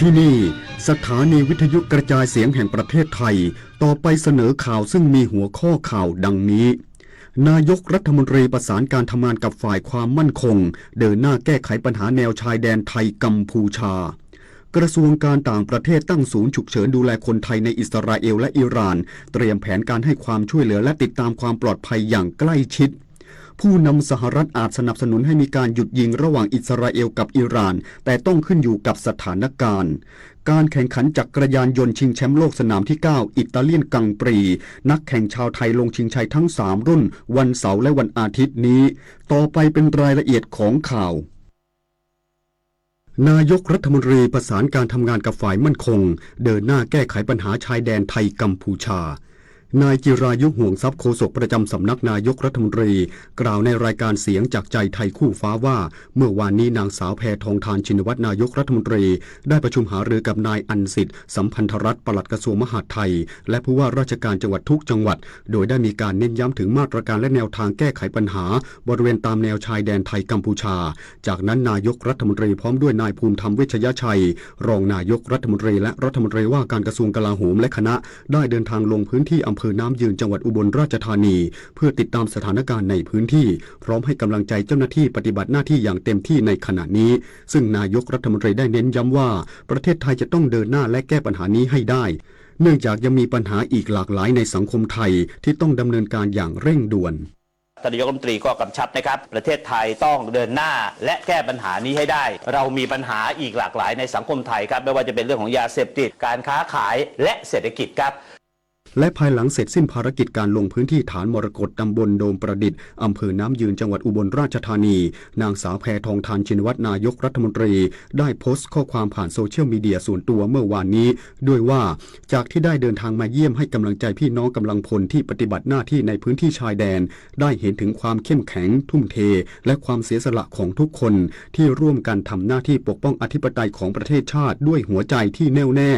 ที่นี่สถานีวิทยุกระจายเสียงแห่งประเทศไทยต่อไปเสนอข่าวซึ่งมีหัวข้อข่าวดังนี้นายกรัฐมนตรีประสานการทำงานกับฝ่ายความมั่นคงเดินหน้าแก้ไขปัญหาแนวชายแดนไทยกัมพูชากระทรวงการต่างประเทศตั้งศูนย์ฉุกเฉินดูแลคนไทยในอิสราเอลและอิหร่านเตรียมแผนการให้ความช่วยเหลือและติดตามความปลอดภัยอย่างใกล้ชิดผู้นำสหรัฐอาจสนับสนุนให้มีการหยุดยิงระหว่างอิสราเอลกับอิหร่านแต่ต้องขึ้นอยู่กับสถานการณ์การแข่งขันจักรยานยนต์ชิงแชมป์โลกสนามที่ 9 อิตาเลียนกังปรีนักแข่งชาวไทยลงชิงชัยทั้ง 3 รุ่นวันเสาร์และวันอาทิตย์นี้ต่อไปเป็นรายละเอียดของข่าวนายกรัฐมนตรีประสานการทำงานกับฝ่ายมั่นคงเดินหน้าแก้ไขปัญหาชายแดนไทยกัมพูชานายจิรายุห่วงทรัพย์โฆษกประจำสำนักนายกรัฐมนตรีกล่าวในรายการเสียงจากใจไทยคู่ฟ้าว่าเมื่อวานนี้นางสาวแพทองธารชินวัตรนายกรัฐมนตรีได้ประชุมหารือกับนายอันสิทธิ์สัมพันธรัตน์ปลัดกระทรวงมหาดไทยและผู้ว่าราชการจังหวัดทุกจังหวัดโดยได้มีการเน้นย้ำถึงมาตรการและแนวทางแก้ไขปัญหาบริเวณตามแนวชายแดนไทยกัมพูชาจากนั้นนายกรัฐมนตรีพร้อมด้วยนายภูมิธรรมเวชยชัยรองนายกรัฐมนตรีและรัฐมนตรีว่าการกระทรวงกลาโหมและคณะได้เดินทางลงพื้นที่อำ อำเภอน้ำยืนจังหวัดอุบลราชธานีเพื่อติดตามสถานการณ์ในพื้นที่พร้อมให้กำลังใจเจ้าหน้าที่ปฏิบัติหน้าที่อย่างเต็มที่ในขณะนี้ซึ่งนายกรัฐมนตรีได้เน้นย้ำว่าประเทศไทยจะต้องเดินหน้าและแก้ปัญหานี้ให้ได้เนื่องจากยังมีปัญหาอีกหลากหลายในสังคมไทยที่ต้องดำเนินการอย่างเร่งด่วนท่านนายกรัฐมนตรีก็กำชับนะครับประเทศไทยต้องเดินหน้าและแก้ปัญหานี้ให้ได้เรามีปัญหาอีกหลากหลายในสังคมไทยครับไม่ว่าจะเป็นเรื่องของยาเสพติดการค้าขายและเศรษฐกิจครับและภายหลังเสร็จสิ้นภารกิจการลงพื้นที่ฐานมรกตตำบลโดมประดิษฐ์อำเภอน้ำยืนจังหวัดอุบลราชธานีนางสาวแพทองธารชินวัตรนายกรัฐมนตรีได้โพสต์ข้อความผ่านโซเชียลมีเดียส่วนตัวเมื่อวานนี้ด้วยว่าจากที่ได้เดินทางมาเยี่ยมให้กำลังใจพี่น้องกำลังพลที่ปฏิบัติหน้าที่ในพื้นที่ชายแดนได้เห็นถึงความเข้มแข็งทุ่มเทและความเสียสละของทุกคนที่ร่วมกันทำหน้าที่ปกป้องอธิปไตยของประเทศชาติด้วยหัวใจที่แน่วแน่